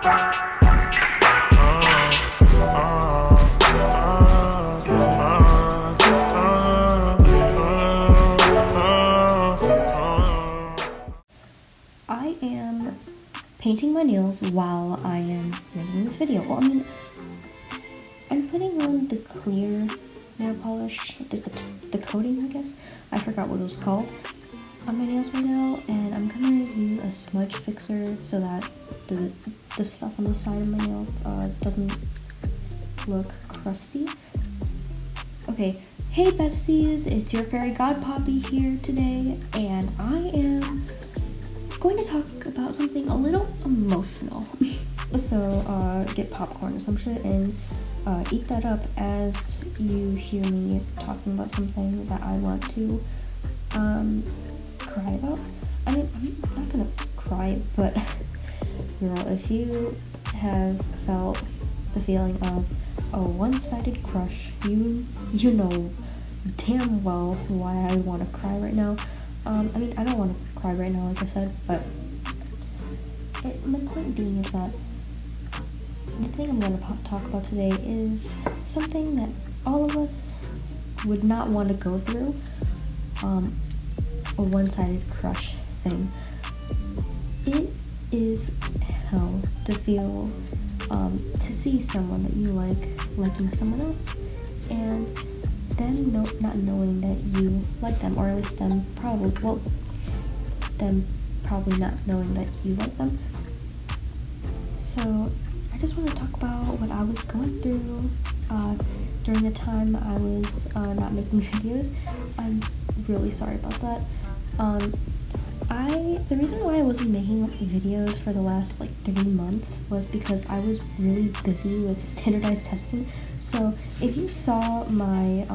I am painting my nails while I am making this video. Well, I mean, I'm putting on the clear nail polish, the coating, I guess. I forgot what it was called on my nails right now, and I'm gonna use a smudge fixer so that the stuff on the side of my nails doesn't look crusty. Okay, hey besties, it's your fairy god Poppy here today, and I am going to talk about something a little emotional. So get popcorn or some shit and eat that up as you hear me talking about something that I want to cry about. I mean, I'm not gonna cry, but you know, if you have felt the feeling of a one-sided crush, you know damn well why I want to cry right now. I mean, I don't want to cry right now, like I said, but my point being is that the thing I'm going to talk about today is something that all of us would not want to go through, a one-sided crush thing. It is hell to feel, to see someone that you like liking someone else, and them not knowing that you like them, or at least them probably not knowing that you like them. So I just want to talk about what I was going through during the time I was not making videos. I'm really sorry about that. The reason why I wasn't making videos for the last 3 months was because I was really busy with standardized testing. So if you saw my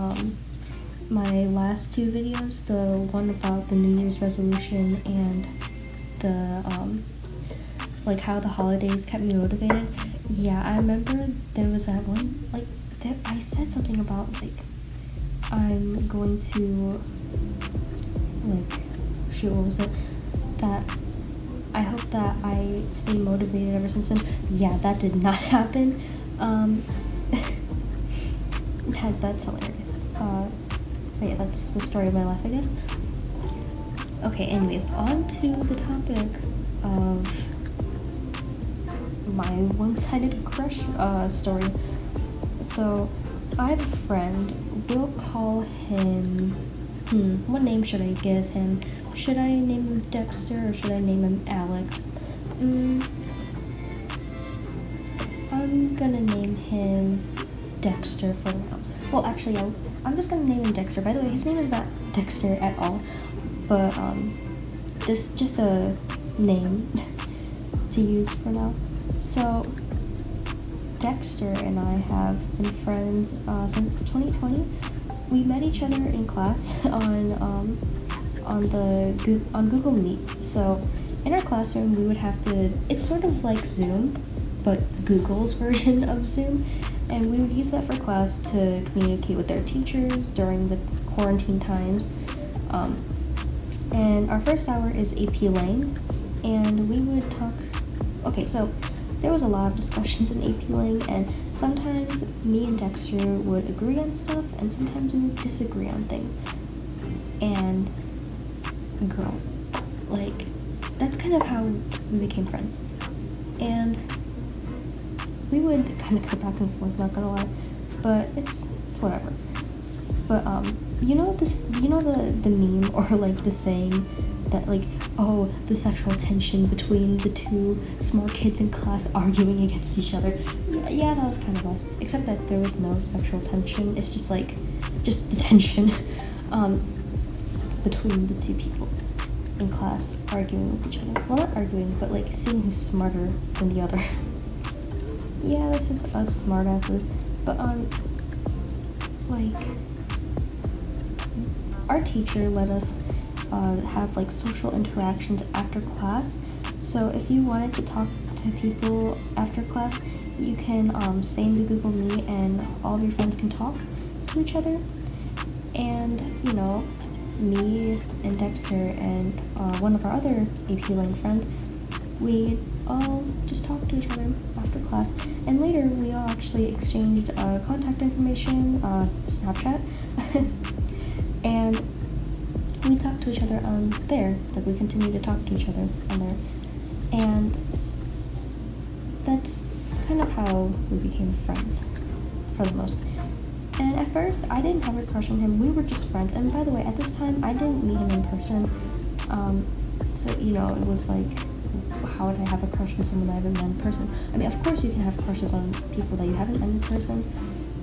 my last 2 videos, the one about the New Year's resolution and the how the holidays kept me motivated, yeah, I remember there was that one, that I said something about I'm going to shoot, what was it? That I hope that I stay motivated ever since then. Yeah, that did not happen. That's hilarious. But yeah, that's the story of my life, I guess. Okay, anyways, on to the topic of my one-sided crush story. So, I have a friend. We'll call him... what name should I give him? Should I name him Dexter or should I name him Alex? I'm gonna name him Dexter for now. Well, actually, I'm just gonna name him Dexter. By the way, his name is not Dexter at all, but this just a name to use for now. So Dexter and I have been friends since 2020. We met each other in class on Google Meets. So in our classroom, we would have to. It's sort of like Zoom, but Google's version of Zoom. And we would use that for class to communicate with our teachers during the quarantine times. And our first hour is AP Lang, and we would talk. Okay, so there was a lot of discussions in AP Lang, and sometimes me and Dexter would agree on stuff, and sometimes we would disagree on things. And girl, that's kind of how we became friends. And we would kind of go back and forth, not gonna lie, but it's whatever. But the meme or the saying that the sexual tension between the two smart kids in class arguing against each other. Yeah, that was kind of us, except that there was no sexual tension. It's just the tension between the two people in class arguing with each other. Well, not arguing, but seeing who's smarter than the other. Yeah, this is us smartasses. But our teacher let us have social interactions after class. So if you wanted to talk to people after class, you can stay in the Google Meet and all of your friends can talk to each other. And me and Dexter and one of our other AP Lang friends, we all just talked to each other after class, and later we all actually exchanged contact information, Snapchat, and we talked to each other on there. Like, we continued to talk to each other on there, and that's kind of how we became friends for the most. And at first, I didn't have a crush on him. We were just friends. And by the way, at this time, I didn't meet him in person. So, you know, it was like, how would I have a crush on someone that I haven't met in person? I mean, of course you can have crushes on people that you haven't met in person,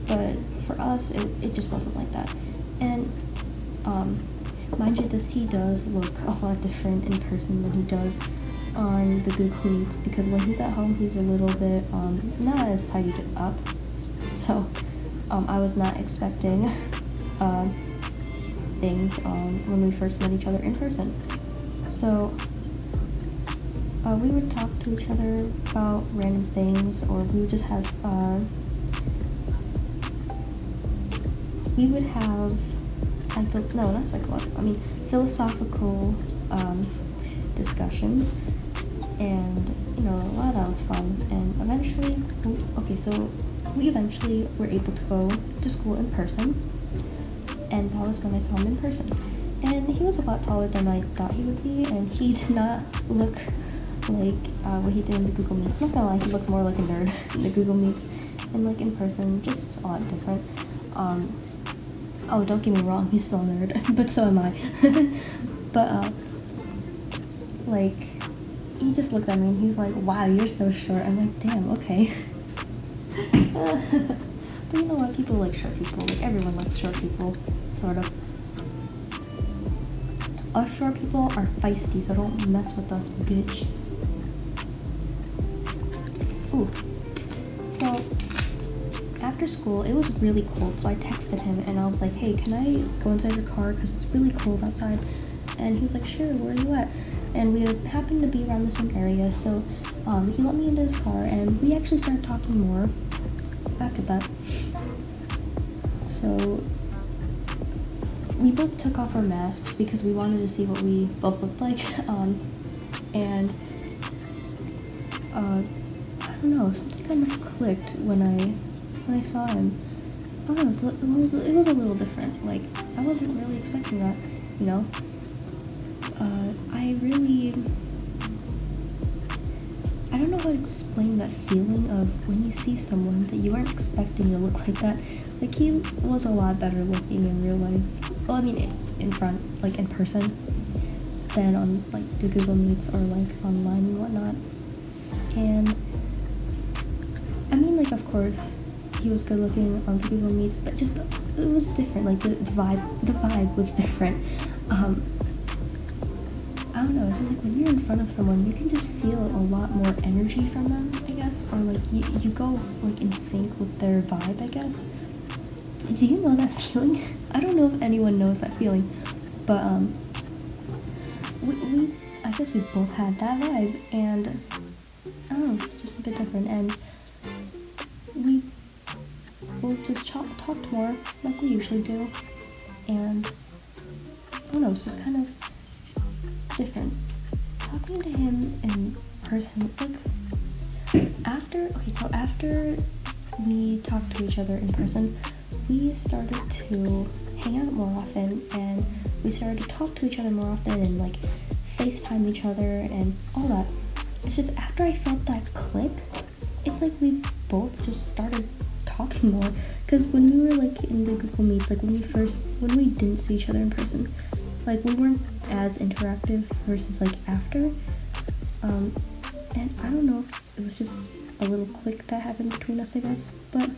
but for us, it just wasn't like that. And, mind you, he does look a lot different in person than he does on the Google Meets, because when he's at home, he's a little bit, not as tidied up. So, I was not expecting, things, when we first met each other in person. So, we would talk to each other about random things, or we would just have, philosophical, discussions, and, you know, a lot of that was fun, and eventually, we eventually were able to go to school in person, and that was when I saw him in person. And he was a lot taller than I thought he would be, and he did not look like what he did in the Google Meets. Not gonna lie, he looked more like a nerd in the Google Meets, and like in person, just a lot different. Oh, don't get me wrong, he's still a nerd, but so am I. But like, he just looked at me and he's like, "Wow, you're so short." I'm like, "Damn, okay." But you know what? People like short people. Like, everyone likes short people, sort of. Us short people are feisty, so don't mess with us, bitch. Ooh. So, after school, it was really cold, so I texted him and I was like, "Hey, can I go inside your car? Because it's really cold outside." And he was like, "Sure, where are you at?" And we happened to be around the same area, so he let me into his car, and we actually started talking more after that. So, we both took off our masks because we wanted to see what we both looked like, and I don't know, something kind of clicked when I saw him. I don't know, it was a little different. Like, I wasn't really expecting that, you know. I don't know how to explain that feeling of when you see someone that you aren't expecting to look like that. Like, he was a lot better looking in real life. Well, I mean, in person, than on, like, the Google Meets or, like, online and whatnot. And, I mean, like, of course, he was good looking on the Google Meets, but just, it was different. Like, the vibe was different. I don't know, it's just like when you're in front of someone, you can just feel a lot more energy from them, I guess, or like you go like in sync with their vibe, I guess. Do you know that feeling? I don't know if anyone knows that feeling, but we I guess we both had that vibe, and I don't know, it's just a bit different, and we both just talked more like we usually do, and I don't know, it's just kind of different. Talking to him in person, like, after we talked to each other in person, we started to hang out more often, and we started to talk to each other more often, and like FaceTime each other and all that. It's just after I felt that click, it's like we both just started talking more, because when we were like in the Google Meets, like when we didn't see each other in person, like we weren't as interactive versus like after, and I don't know if it was just a little click that happened between us, I guess, but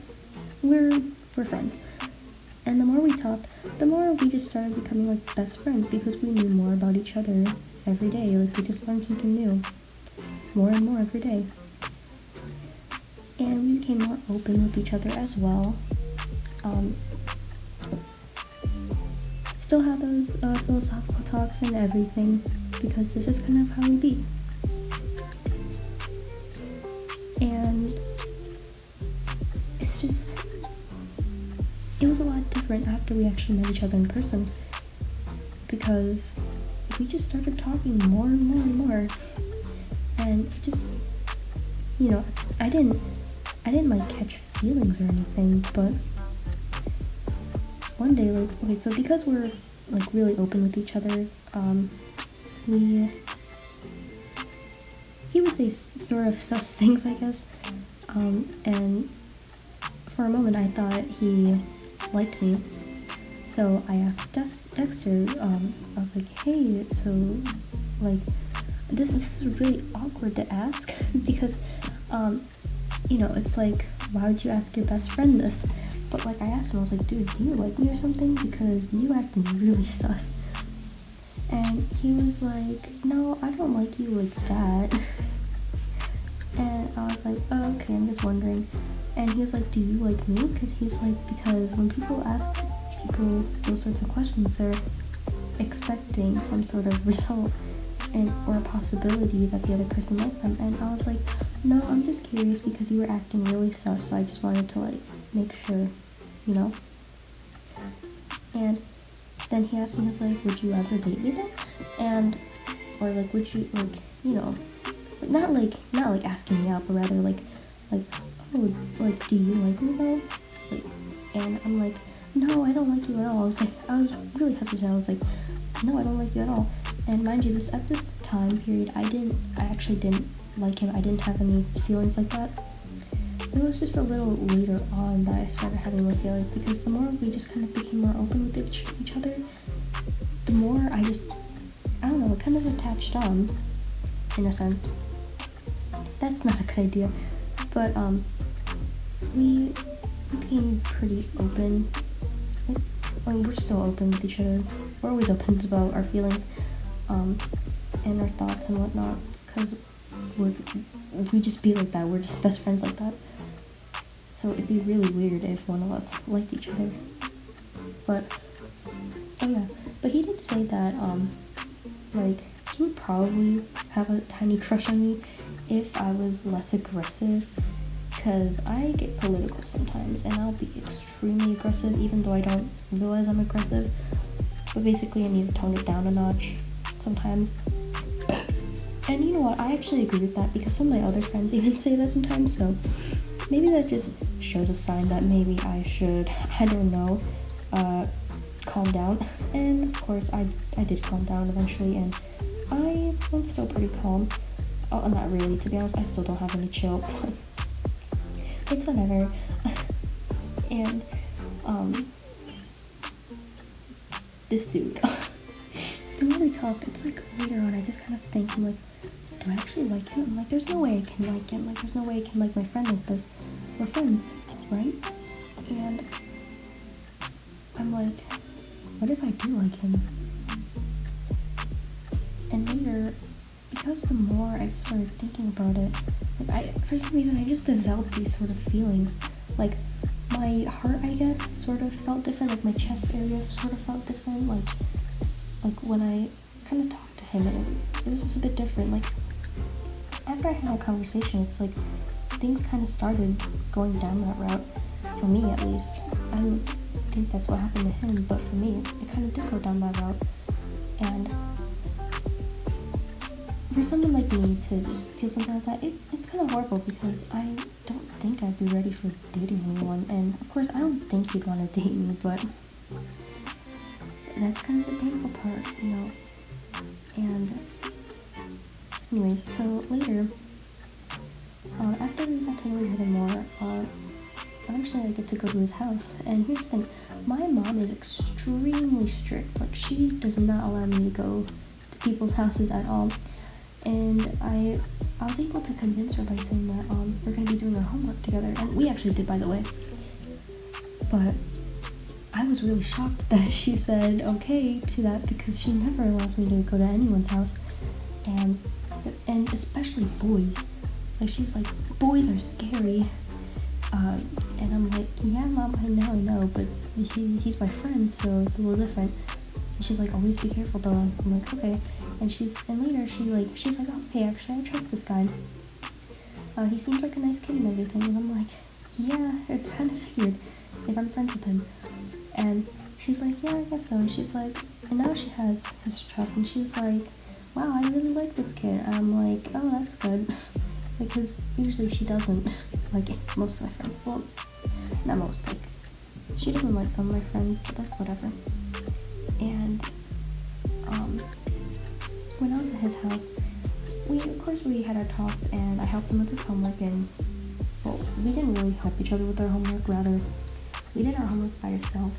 we're friends. And the more we talked, the more we just started becoming like best friends, because we knew more about each other every day. Like, we just learned something new more and more every day, and we became more open with each other as well. Still have those philosophical talks and everything, because this is kind of how we be. And it's just, it was a lot different after we actually met each other in person, because we just started talking more and more and more, and it just, you know, I didn't like catch feelings or anything, but one day, like, okay, so because we're like really open with each other, he would say sort of sus things, I guess, and for a moment I thought he liked me, so I asked Dexter, I was like, hey, so, like, this is really awkward to ask, because, you know, it's like, why would you ask your best friend this? But, like, I asked him, I was like, dude, do you like me or something? Because you acting really sus. And he was like, no, I don't like you like that. And I was like, oh, okay, I'm just wondering. And he was like, do you like me? Because he's like, because when people ask people those sorts of questions, they're expecting some sort of result or a possibility that the other person likes them. And I was like, no, I'm just curious because you were acting really sus, so I just wanted to, like, make sure, you know? And then he asked me, he was like, would you ever date me then? And, or like, would you, like, you know, not like asking me out, but rather like, oh, like, do you like me though? Like, and I'm like, no, I don't like you at all. I was really hesitant. I was like, no, I don't like you at all. And mind you, at this time period, I actually didn't like him. I didn't have any feelings like that. It was just a little later on that I started having more feelings, because the more we just kind of became more open with each other, the more I don't know, kind of attached on, in a sense. That's not a good idea. But, we became pretty open. I mean, we're still open with each other. We're always open about our feelings, and our thoughts and whatnot, because we just be like that. We're just best friends like that. So it'd be really weird if one of us liked each other. But, oh yeah. But he did say that, like, he would probably have a tiny crush on me if I was less aggressive, because I get political sometimes, and I'll be extremely aggressive even though I don't realize I'm aggressive. But basically I need to tone it down a notch sometimes. And you know what, I actually agree with that, because some of my other friends even say that sometimes, so maybe that just shows a sign that maybe I should, I don't know, calm down. And of course I did calm down eventually, and I'm still pretty calm. Oh, not really, to be honest. I still don't have any chill, but it's whatever. And this dude, the more we talked, it's like later on I just kind of think, I'm like, do I actually like him? I'm like, there's no way I can like him. Like, there's no way I can like my friend like this. We're friends, right? And I'm like, what if I do like him? And later, because the more I started thinking about it, like, for some reason, I just developed these sort of feelings. Like, my heart, I guess, sort of felt different. Like, my chest area sort of felt different. Like when I kind of talked to him, it was just a bit different. Like, after I had a conversation, it's like things kind of started going down that route, for me at least. I don't think that's what happened to him, but for me, it kind of did go down that route. And for someone like me to just feel something like that, it's kind of horrible, because I don't think I'd be ready for dating anyone. And of course, I don't think he'd want to date me, but that's kind of the painful part, you know. And anyways, so later, after we got to know each other more, eventually I get to go to his house. And here's the thing, my mom is extremely strict. Like, she does not allow me to go to people's houses at all. And I was able to convince her by saying that we're going to be doing our homework together, and we actually did, by the way. But I was really shocked that she said okay to that, because she never allows me to go to anyone's house, and especially boys. Like, she's like, boys are scary. And I'm like, yeah, Mom, I know, but he's my friend, so it's a little different. And she's like, always be careful though. I'm like, okay. And later she's like, okay, actually I trust this guy. He seems like a nice kid and everything. And I'm like, yeah, I kind of figured, if I'm friends with him. And she's like, yeah, I guess so. And she's like, and now she has his trust, and she's like, wow, I really like this kid. I'm like, oh, that's good. Because usually she doesn't like most of my friends. Well, not most, like, she doesn't like some of my friends, but that's whatever. And, when I was at his house, we had our talks, and I helped him with his homework, and, well, we didn't really help each other with our homework, rather, we did our homework by ourselves,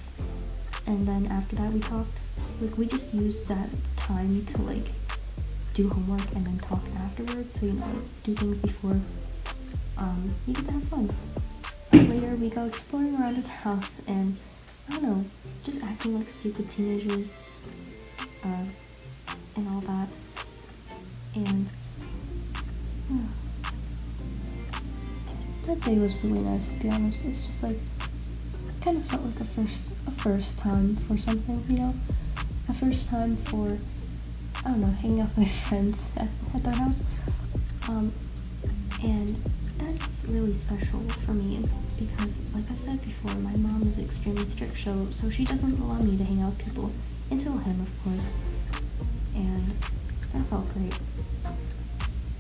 and then after that we talked. Like, we just used that time to, like, do homework and then talk afterwards, so, like, do things before, we get to have fun. Later, we go exploring around his house, and, I don't know, just acting like stupid teenagers, and all that, and, that day was really nice, to be honest. It's just, like, kind of felt like a first time for something, you know? A first time for, I don't know, hanging out with my friends at their house, and that's really special for me, because, like I said before, my mom is extremely strict, so she doesn't allow me to hang out with people, until him, of course, and that felt great.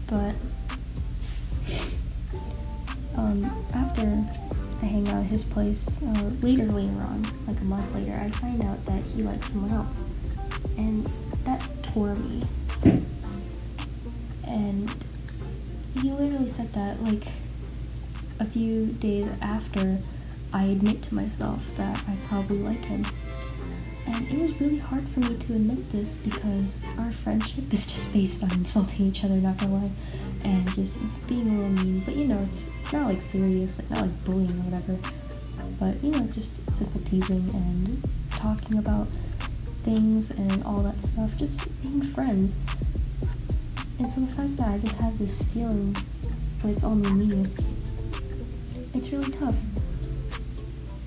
But, after I hang out at his place, later on, like a month later, I find out that he likes someone else, and that tore me, and he literally said that, like, a few days after I admit to myself that I probably like him. And it was really hard for me to admit this, because our friendship is just based on insulting each other, not gonna lie, and just being a little mean. But, you know, it's not like serious, like, not like bullying or whatever, but, you know, just simple teasing and talking about things and all that stuff, just being friends. And so the fact that I just have this feeling that it's only me, it's really tough.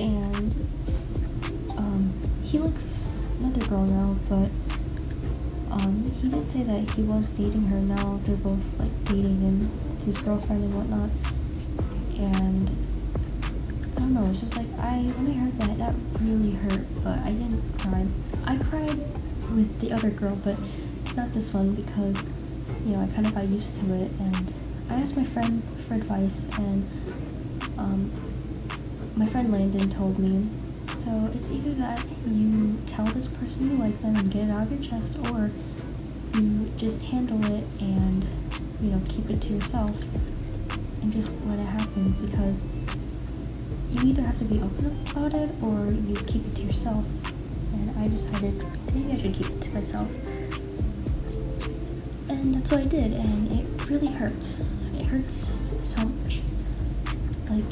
And, he likes another girl now, but, he did say that he was dating her. Now they're both, like, dating, and it's his girlfriend and whatnot. And, I don't know, it's just like, when I heard that really hurt, but I didn't cry. I cried with the other girl, but not this one, because, you know, I kind of got used to it, and I asked my friend for advice, and, my friend Landon told me, so it's either that you tell this person you like them and get it out of your chest, or you just handle it and, you know, keep it to yourself and just let it happen, because you either have to be open about it or you keep it to yourself. And I decided maybe I should keep it to myself, and that's what I did, and it really hurts. It hurts so much. Like,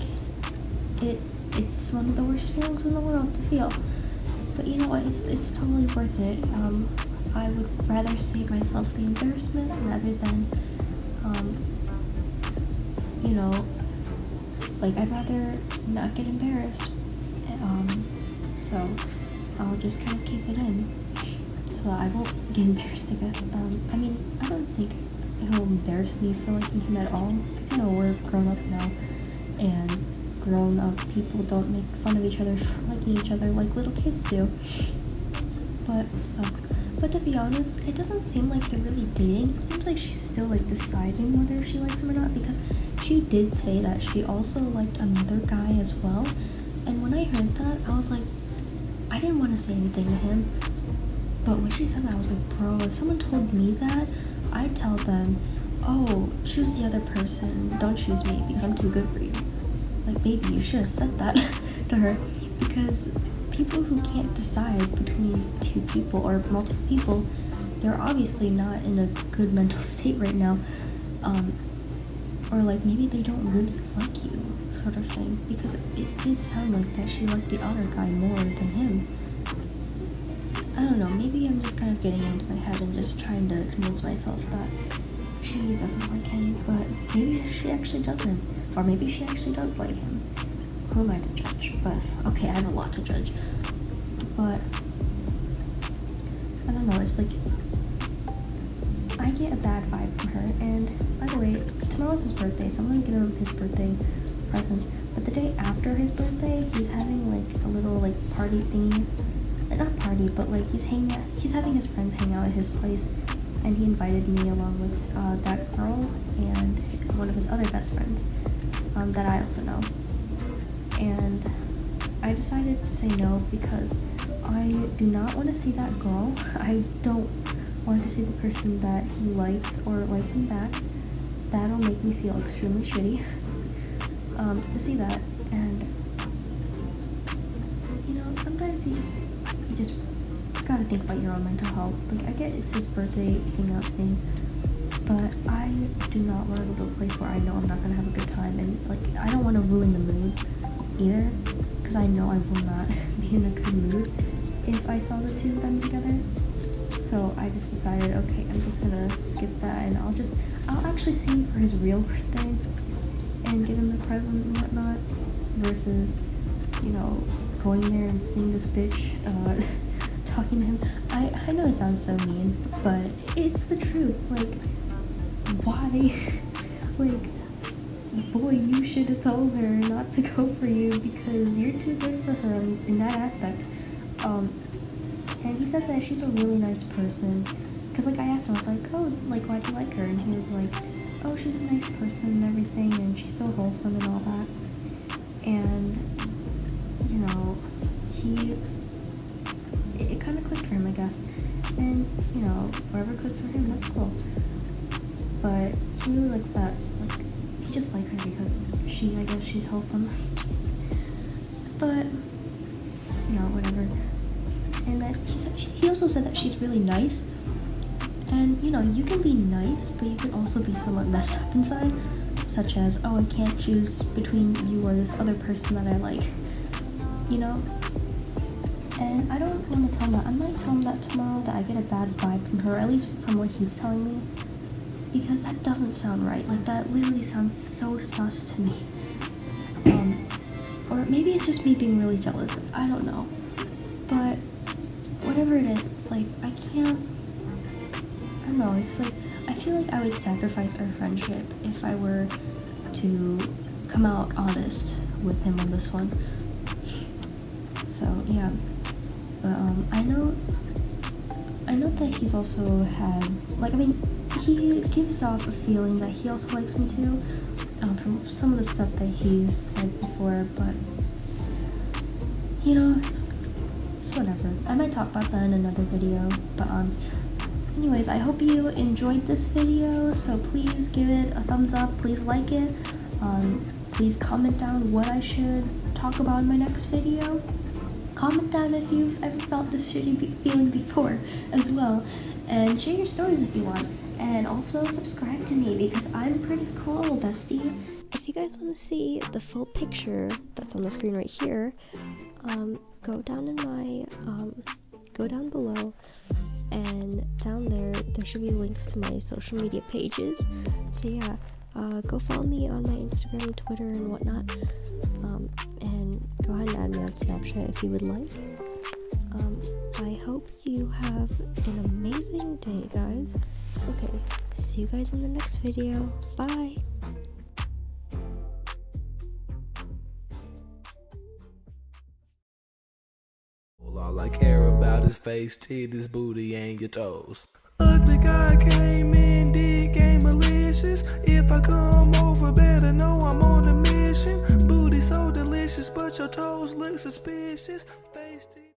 it's one of the worst feelings in the world to feel, but you know what, it's totally worth it. I would rather save myself the embarrassment rather than, you know, like, I'd rather not get embarrassed, so I'll just kind of keep it in, so I won't get embarrassed, I guess. I mean, I don't think he'll embarrass me for liking him at all, because, you know, we're grown up now, and grown-up people don't make fun of each other for liking each other like little kids do. But it sucks. But to be honest, it doesn't seem like they're really dating. It seems like she's still, like, deciding whether she likes him or not, because she did say that she also liked another guy as well. And when I heard that, I was like, I didn't want to say anything to him, but when she said that, I was like, bro, if someone told me that, I'd tell them, oh, choose the other person, don't choose me because I'm too good for you. Like, baby, you should have said that to her, because people who can't decide between two people or multiple people, they're obviously not in a good mental state right now, or like maybe they don't really like you, sort of thing, because it did sound like that she liked the other guy more than him. I don't know, maybe I'm just kind of getting into my head and just trying to convince myself that she doesn't like him, but maybe she actually doesn't. Or maybe she actually does like him. Who am I to judge? But, okay, I have a lot to judge. But, I don't know, it's like, I get a bad vibe from her. And, by the way, tomorrow's his birthday, so I'm gonna give him his birthday present. But the day after his birthday, he's having, like, a little, like, party thingy. Not party, but, like, he's having his friends hang out at his place. and he invited me along with that girl and one of his other best friends that I also know. And I decided to say no because I do not want to see that girl. I don't want to see the person that he likes or likes him back. That'll make me feel extremely shitty to see that. And you know, sometimes you just gotta think about your own mental health. Like, I get it's his birthday hangout thing, but I do not want to go to a place where I know I'm not gonna have a good time, and like I don't want to ruin the mood either, because I know I will not be in a good mood if I saw the two of them together. So I just decided, okay, I'm just gonna skip that, and I'll actually see him for his real birthday and give him the present and whatnot, versus, you know, going there and seeing this bitch talking to him. I know it sounds so mean, but it's the truth. Like, why? Like, boy, you should have told her not to go for you because you're too good for her in that aspect. And he said that she's a really nice person. Cause like I asked him, I was like, oh, like why do you like her? And he was like, oh, she's a nice person and everything, and she's so wholesome and all that. And you know, it kind of clicked for him, I guess. And you know, whatever clicks for him, that's cool. But he really likes that. Like, he just likes her because I guess she's wholesome. But you know, whatever. And that he also said that she's really nice. And you know, you can be nice, but you can also be somewhat messed up inside, such as, oh, I can't choose between you or this other person that I like, you know. And I don't want to tell him that. I might tell him that tomorrow, that I get a bad vibe from her, at least from what he's telling me, because that doesn't sound right. Like, that literally sounds so sus to me. Or maybe it's just me being really jealous. I don't know. But whatever it is, it's like, I don't know, it's like, I feel like I would sacrifice our friendship if I were to come out honest with him on this one. So, yeah. But, I know that he's also had, like, I mean, he gives off a feeling that he also likes me too, from some of the stuff that he's said before, but, you know, it's whatever. I might talk about that in another video, but, anyways, I hope you enjoyed this video, so please give it a thumbs up, please like it, please comment down what I should talk about in my next video. Comment down if you've ever felt this shitty feeling before as well, and share your stories if you want, and also subscribe to me because I'm pretty cool, bestie. If you guys want to see the full picture that's on the screen right here, go down below, and down there should be links to my social media pages. So yeah, go follow me on my Instagram, Twitter, and whatnot, and go ahead and add me on Snapchat if you would like. I hope you have an amazing day, guys. Okay, see you guys in the next video. Bye! All I care about is face, titties, booty, and your toes. Ugly guy came in, did game malicious. If I come over, better know I'm on a mission. Booty so delicious, but your toes look suspicious. Face,